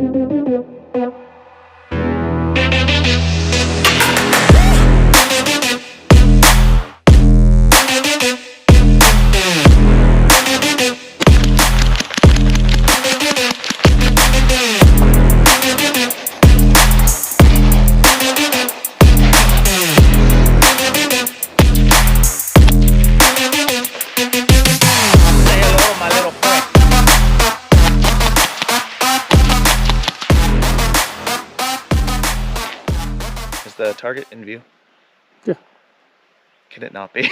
The target in view? Yeah. Can it not be?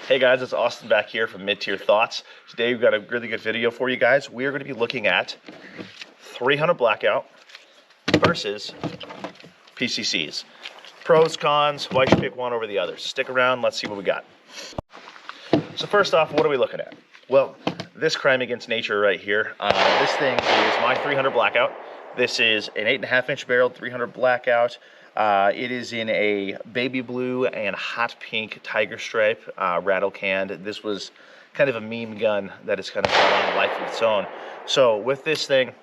Hey guys, it's Austin back here from Mid-Tier Thoughts. Today we've got a really good video for you guys. We are going to be looking at 300 Blackout versus PCCs. Pros, cons, why you should pick one over the other. Stick around, let's see what we got. So first off, what are we looking at? Well, this crime against nature right here. This thing is my 300 Blackout. This is an 8.5-inch barrel 300 Blackout. It is in a baby blue and hot pink tiger stripe rattle canned. This was kind of a meme gun that has kind of got on a life of its own. So with this thing,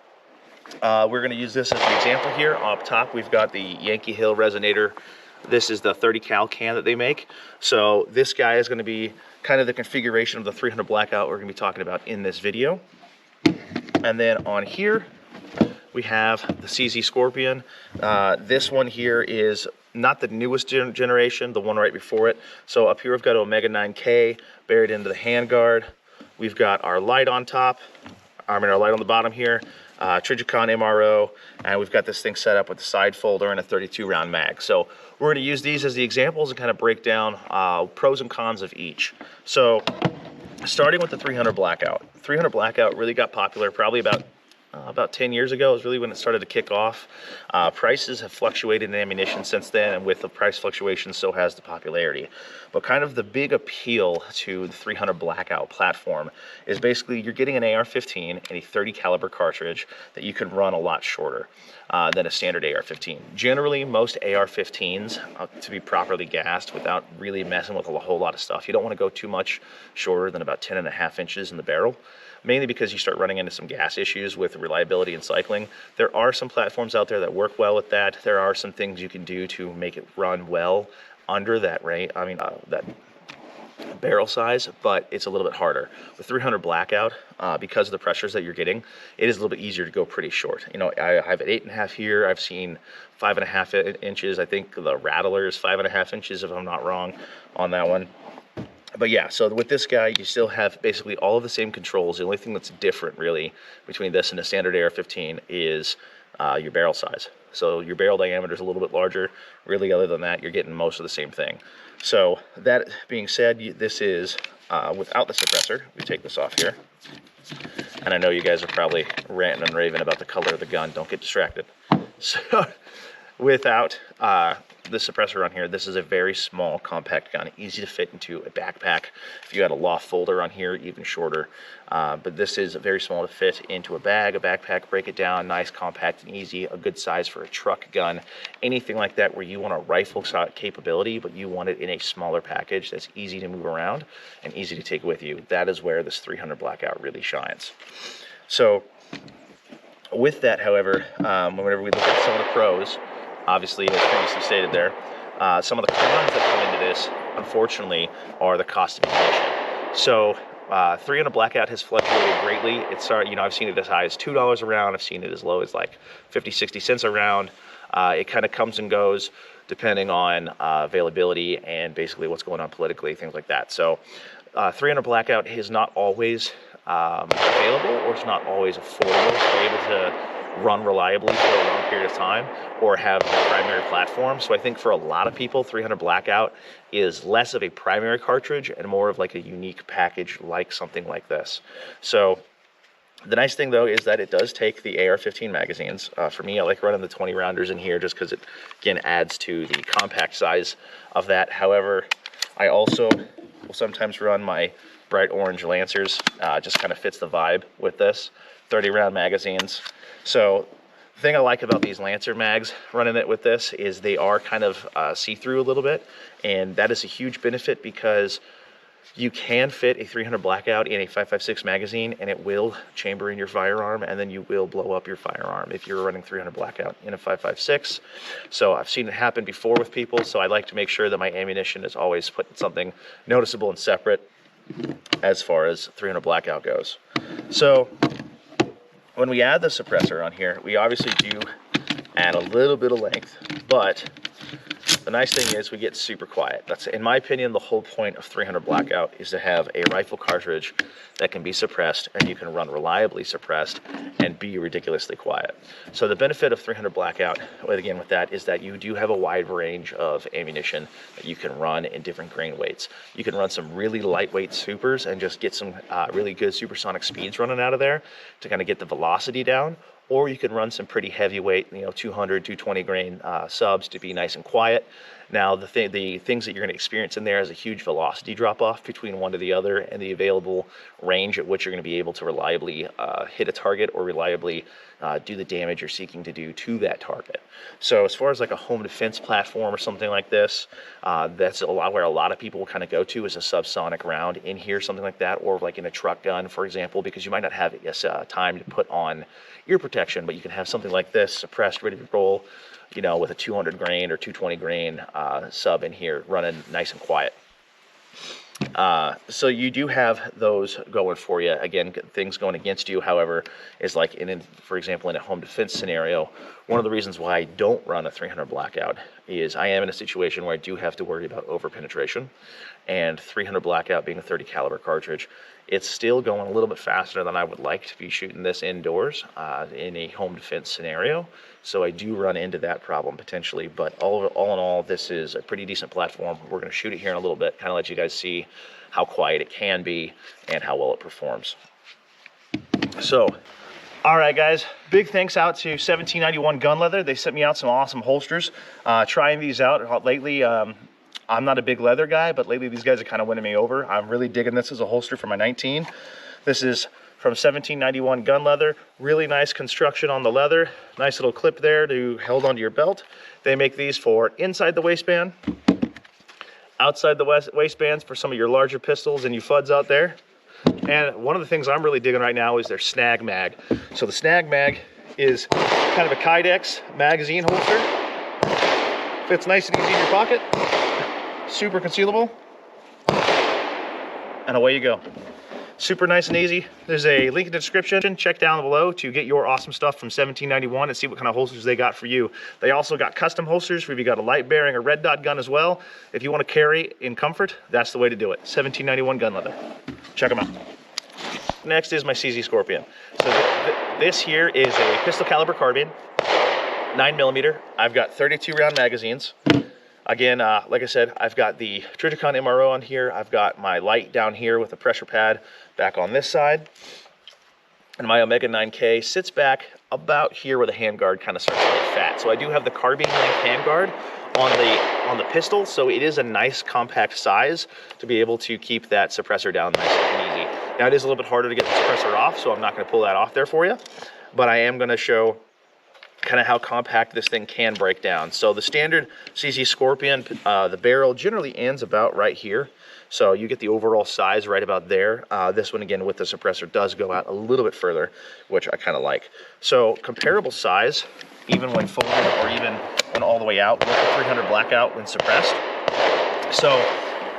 we're going to use this as an example here. Up top, we've got the Yankee Hill resonator. This is the 30 cal can that they make. So this guy is going to be kind of the configuration of the 300 Blackout we're going to be talking about in this video. And then on here, we have the CZ Scorpion. This one here is not the newest generation, the one right before it. So up here we've got Omega 9K buried into the handguard. We've got our light on top, our light on the bottom here, Trijicon MRO, and we've got this thing set up with a side folder and a 32 round mag. So we're going to use these as the examples and kind of break down pros and cons of each. So starting with the 300 Blackout. 300 Blackout really got popular probably about 10 years ago is really when it started to kick off. Prices have fluctuated in ammunition since then, and with the price fluctuation, so has the popularity. But kind of the big appeal to the 300 Blackout platform is basically you're getting an AR-15 and a 30 caliber cartridge that you can run a lot shorter than a standard AR-15. Generally, most AR-15s, to be properly gassed without really messing with a whole lot of stuff, you don't want to go too much shorter than about 10.5 inches in the barrel. Mainly because you start running into some gas issues with reliability and cycling. There are some platforms out there that work well with that. There are some things you can do to make it run well under that rate. That barrel size, but it's a little bit harder. With 300 Blackout, because of the pressures that you're getting, it is a little bit easier to go pretty short. You know, I have an 8.5 here. I've seen 5.5 inches. I think the Rattler is 5.5 inches, if I'm not wrong, on that one. But yeah, so with this guy, you still have basically all of the same controls. The only thing that's different, really, between this and a standard AR-15 is your barrel size. So your barrel diameter is a little bit larger. Really, other than that, you're getting most of the same thing. So that being said, this is without the suppressor. We take this off here. And I know you guys are probably ranting and raving about the color of the gun. Don't get distracted. So without the suppressor on here, this is a very small, compact gun, easy to fit into a backpack. If you had a loft folder on here, even shorter. But this is very small to fit into a bag, a backpack, break it down, nice, compact, and easy, a good size for a truck gun, anything like that where you want a rifle shot capability, but you want it in a smaller package that's easy to move around and easy to take with you. That is where this 300 Blackout really shines. So with that, however, whenever we look at some of the pros, obviously, as previously stated there, some of the cons that come into this, unfortunately, are the cost of ammunition. So 300 Blackout has fluctuated greatly. It's I've seen it as high as $2 a round. I've seen it as low as like 50, 60 cents a round. It kind of comes and goes depending on availability and basically what's going on politically, things like that. So 300 Blackout is not always available, or it's not always affordable to be able to run reliably for a long period of time or have the primary platform. So I think for a lot of people, 300 Blackout is less of a primary cartridge and more of like a unique package, like something like this. So the nice thing though is that it does take the AR-15 magazines. For me, I like running the 20 rounders in here just because it again adds to the compact size of that. However, I also will sometimes run my bright orange Lancers. Just kind of fits the vibe with this. 30 round magazines. So the thing I like about these Lancer mags running it with this is they are kind of see-through a little bit, and that is a huge benefit because You can fit a 300 Blackout in a 5.56 magazine, and it will chamber in your firearm, and then you will blow up your firearm if you're running 300 Blackout in a 5.56. So I've seen it happen before with people, so I like to make sure that my ammunition is always put something noticeable and separate as far as 300 Blackout goes. So when we add the suppressor on here, we obviously do add a little bit of length, but the nice thing is we get super quiet. That's, in my opinion, the whole point of 300 Blackout is to have a rifle cartridge that can be suppressed, and you can run reliably suppressed and be ridiculously quiet. So the benefit of 300 Blackout, again with that, is that you do have a wide range of ammunition that you can run in different grain weights. You can run some really lightweight supers and just get some really good supersonic speeds running out of there to kind of get the velocity down. Or you can run some pretty heavyweight, 200, 220 grain subs to be nice and quiet. Now, the things that you're going to experience in there is a huge velocity drop-off between one to the other, and the available range at which you're going to be able to reliably hit a target or reliably do the damage you're seeking to do to that target. So as far as like a home defense platform or something like this, that's a lot where a lot of people will kind of go to is a subsonic round in here, something like that, or like in a truck gun, for example, because you might not have time to put on ear protection, but you can have something like this suppressed, ready to roll, with a 200 grain or 220 grain sub in here running nice and quiet. So you do have those going for you. Again, things going against you, however, is like for example, in a home defense scenario, one of the reasons why I don't run a 300 Blackout is I am in a situation where I do have to worry about over penetration, and 300 Blackout being a 30 caliber cartridge, it's still going a little bit faster than I would like to be shooting this indoors in a home defense scenario. So I do run into that problem potentially, but all in all, this is a pretty decent platform. We're going to shoot it here in a little bit, kind of let you guys see how quiet it can be and how well it performs. So, all right, guys, big thanks out to 1791 Gun Leather. They sent me out some awesome holsters. Trying these out lately. I'm not a big leather guy, but lately these guys are kind of winning me over. I'm really digging this as a holster for my 19. This is from 1791 Gun Leather. Really nice construction on the leather. Nice little clip there to hold onto your belt. They make these for inside the waistband, outside the waistbands for some of your larger pistols and you FUDs out there. And one of the things I'm really digging right now is their snag mag. So the snag mag is kind of a Kydex magazine holster. Fits nice and easy in your pocket. Super concealable. And away you go. Super nice and easy. There's a link in the description. Check down below to get your awesome stuff from 1791 and see what kind of holsters they got for you. They also got custom holsters if you got a light bearing or red dot gun as well. If you want to carry in comfort, that's the way to do it. 1791 Gun Leather. Check them out. Next is my CZ Scorpion. So this here is a pistol caliber carbine, 9mm. I've got 32 round magazines. Again, like I said, I've got the Trijicon MRO on here. I've got my light down here with a pressure pad back on this side. And my Omega 9K sits back about here where the handguard kind of starts to get fat. So I do have the carbine length handguard on the pistol, so it is a nice compact size to be able to keep that suppressor down nice and easy. Now it is a little bit harder to get the suppressor off, so I'm not going to pull that off there for you, but I am going to show kind of how compact this thing can break down. So the standard CZ Scorpion, the barrel generally ends about right here. So you get the overall size right about there. This one, again, with the suppressor does go out a little bit further, which I kind of like. So comparable size, even when folded or even when all the way out with the 300 Blackout when suppressed. So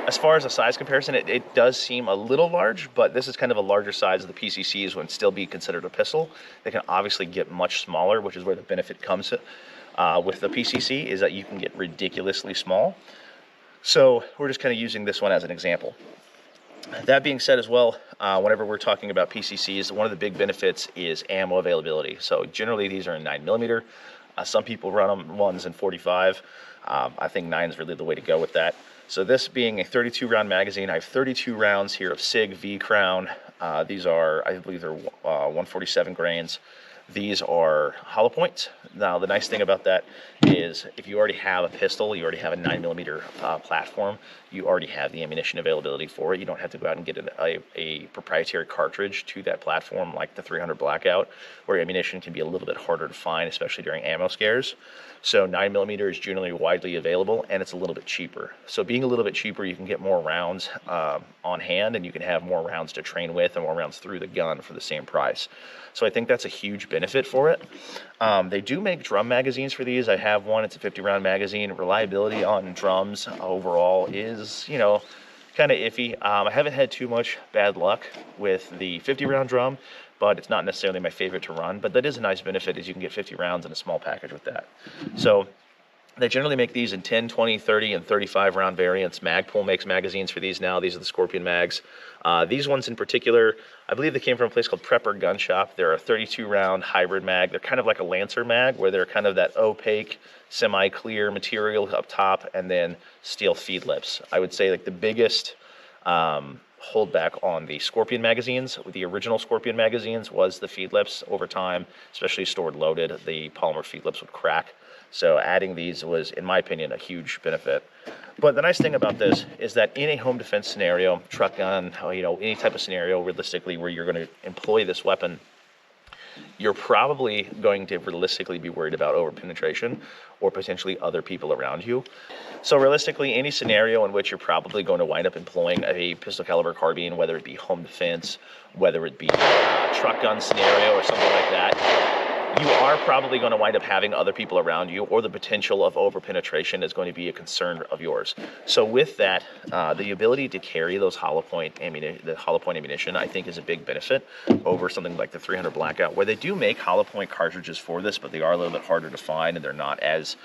as far as a size comparison, it does seem a little large, but this is kind of a larger size of the PCCs when still be considered a pistol. They can obviously get much smaller, which is where the benefit comes with the PCC, is that you can get ridiculously small. So we're just kind of using this one as an example. That being said as well, whenever we're talking about PCCs, one of the big benefits is ammo availability. So generally these are in 9mm. Some people run them ones in 45. I think 9 is really the way to go with that. So this being a 32 round magazine, I have 32 rounds here of SIG V Crown. These are, I believe they're 147 grains. These are hollow points. Now, the nice thing about that is if you already have a pistol, you already have a 9mm platform, you already have the ammunition availability for it. You don't have to go out and get a proprietary cartridge to that platform like the 300 Blackout, where ammunition can be a little bit harder to find, especially during ammo scares. So 9mm is generally widely available, and it's a little bit cheaper. So being a little bit cheaper, you can get more rounds on hand, and you can have more rounds to train with and more rounds through the gun for the same price. So I think that's a huge benefit for it. They do make drum magazines for these. I have one. It's a 50-round magazine. Reliability on drums overall is, you know, kind of iffy. I haven't had too much bad luck with the 50-round drum, but it's not necessarily my favorite to run. But that is a nice benefit, is you can get 50 rounds in a small package with that. So they generally make these in 10, 20, 30, and 35 round variants. Magpul makes magazines for these now. These are the Scorpion mags. These ones in particular, I believe they came from a place called Prepper Gun Shop. They're a 32 round hybrid mag. They're kind of like a Lancer mag, where they're kind of that opaque, semi-clear material up top, and then steel feed lips. I would say like the biggest holdback on the Scorpion magazines, with the original Scorpion magazines, was the feed lips. Over time, especially stored loaded, the polymer feed lips would crack. So adding these was, in my opinion, a huge benefit. But the nice thing about this is that in a home defense scenario, truck gun, you know, any type of scenario realistically where you're going to employ this weapon, you're probably going to realistically be worried about over-penetration or potentially other people around you. So realistically, any scenario in which you're probably going to wind up employing a pistol caliber carbine, whether it be home defense, whether it be a truck gun scenario or something like that, you are probably going to wind up having other people around you, or the potential of over-penetration is going to be a concern of yours. So with that, the ability to carry those hollow point ammunition, I think, is a big benefit over something like the 300 Blackout, where they do make hollow point cartridges for this, but they are a little bit harder to find, and they're not as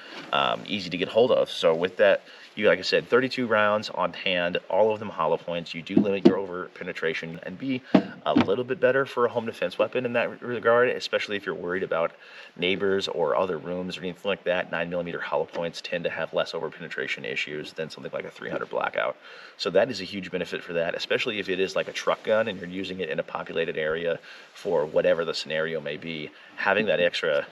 easy to get hold of. So with that, you, like I said, 32 rounds on hand, all of them hollow points. You do limit your over penetration and be a little bit better for a home defense weapon in that regard, especially if you're worried about neighbors or other rooms or anything like that. 9mm hollow points tend to have less over penetration issues than something like a 300 Blackout. So that is a huge benefit for that, especially if it is like a truck gun and you're using it in a populated area for whatever the scenario may be. Having that extra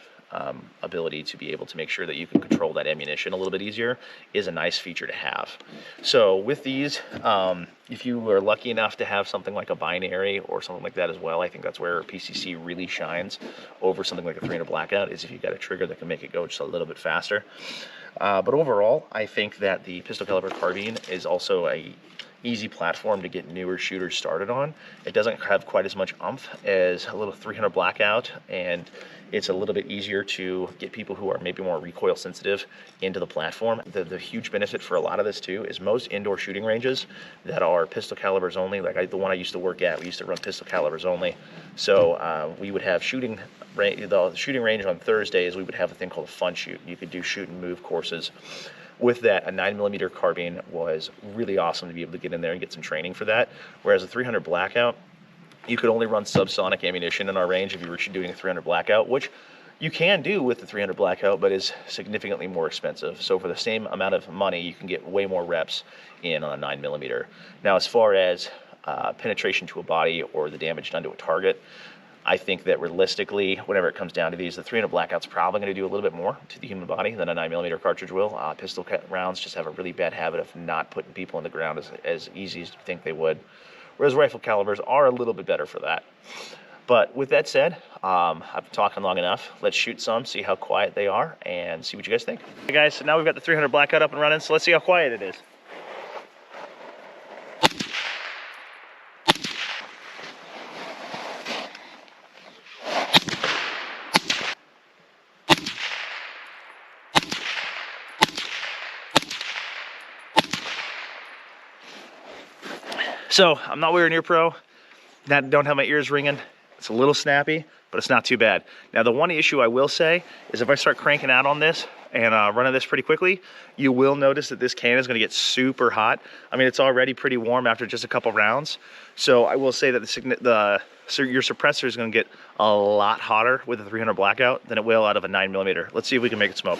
ability to be able to make sure that you can control that ammunition a little bit easier is a nice feature to have. So with these, if you are lucky enough to have something like a binary or something like that as well, I think that's where PCC really shines over something like a 300 Blackout, is if you've got a trigger that can make it go just a little bit faster. But overall, I think that the pistol caliber carbine is also a easy platform to get newer shooters started on. It doesn't have quite as much oomph as a little 300 Blackout, and it's a little bit easier to get people who are maybe more recoil sensitive into the platform. The huge benefit for a lot of this too is most indoor shooting ranges that are pistol calibers only, like the one I used to work at, we used to run pistol calibers only. So we would have the shooting range on Thursdays, we would have a thing called a fun shoot. You could do shoot and move courses. With that, a 9mm carbine was really awesome to be able to get in there and get some training for that. Whereas a 300 Blackout, you could only run subsonic ammunition in our range if you were doing a 300 Blackout, which you can do with the 300 Blackout, but is significantly more expensive. So for the same amount of money, you can get way more reps in on a 9mm. Now, as far as penetration to a body or the damage done to a target, I think that realistically, whenever it comes down to these, the 300 Blackout's probably going to do a little bit more to the human body than a 9mm cartridge will. Pistol rounds just have a really bad habit of not putting people in the ground as easy as you think they would, whereas rifle calibers are a little bit better for that. But with that said, I've been talking long enough. Let's shoot some, see how quiet they are, and see what you guys think. Hey guys, so now we've got the 300 Blackout up and running, so let's see how quiet it is. So I'm not wearing ear pro, don't have my ears ringing. It's a little snappy, but it's not too bad. Now the one issue I will say is if I start cranking out on this and running this pretty quickly, you will notice that this can is gonna get super hot. I mean, it's already pretty warm after just a couple rounds. So I will say that your suppressor is gonna get a lot hotter with a 300 Blackout than it will out of a 9mm. Let's see if we can make it smoke.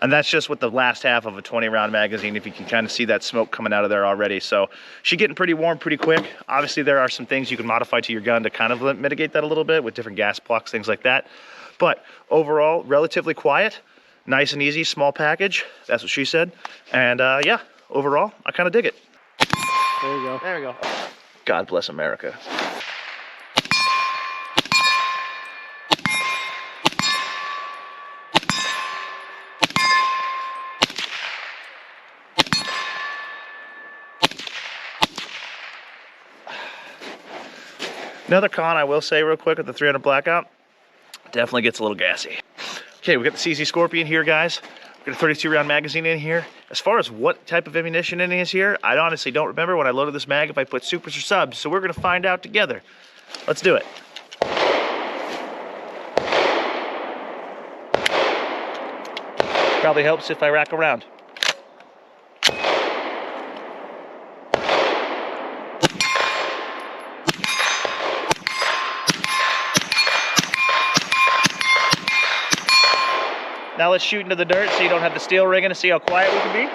And that's just with the last half of a 20-round magazine, if you can kind of see that smoke coming out of there already. So she's getting pretty warm pretty quick. Obviously, there are some things you can modify to your gun to kind of mitigate that a little bit with different gas plugs, things like that. But overall, relatively quiet, nice and easy, small package. That's what she said. And yeah, overall, I kind of dig it. There we go. There we go. God bless America. Another con I will say real quick with the 300 Blackout, definitely gets a little gassy. Okay, we got the CZ Scorpion here, guys. We got a 32-round magazine in here. As far as what type of ammunition in is here, I honestly don't remember when I loaded this mag if I put supers or subs, so we're gonna find out together. Let's do it. Probably helps if I rack around. Now let's shoot into the dirt so you don't have the steel ringing to see how quiet we can be.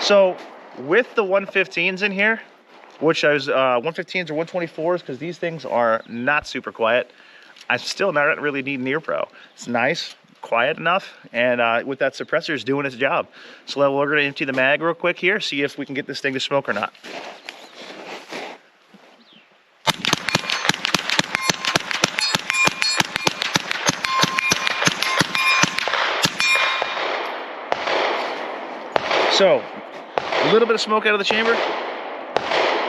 So with the 115s in here, which I was 115s or 124s, because these things are not super quiet, I still not really need an ear pro. It's nice, quiet enough, and with that suppressor is doing its job. So we're gonna empty the mag real quick here, see if we can get this thing to smoke or not. So, a little bit of smoke out of the chamber.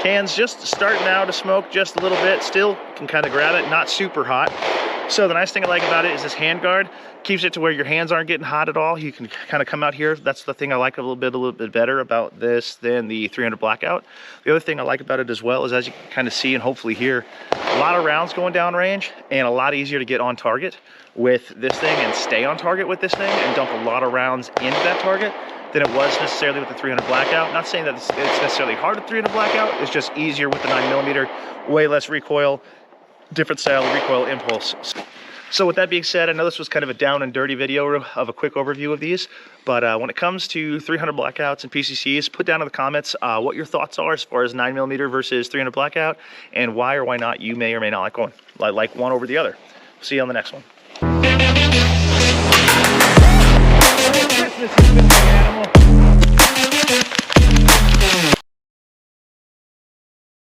Can's just starting now to smoke just a little bit. Still can kind of grab it, not super hot. So the nice thing I like about it is this hand guard keeps it to where your hands aren't getting hot at all. You can kind of come out here. That's the thing I like a little bit better about this than the 300 Blackout. The other thing I like about it as well is, as you can kind of see and hopefully hear, a lot of rounds going down range and a lot easier to get on target with this thing and stay on target with this thing and dump a lot of rounds into that target than it was necessarily with the 300 Blackout. Not saying that it's necessarily hard with 300 Blackout, it's just easier with the 9mm, way less recoil, different style of recoil impulse. So with that being said, I know this was kind of a down and dirty video of a quick overview of these, but when it comes to 300 Blackouts and PCCs, put down in the comments what your thoughts are as far as 9mm versus 300 Blackout, and why or why not you may or may not like one over the other. See you on the next one.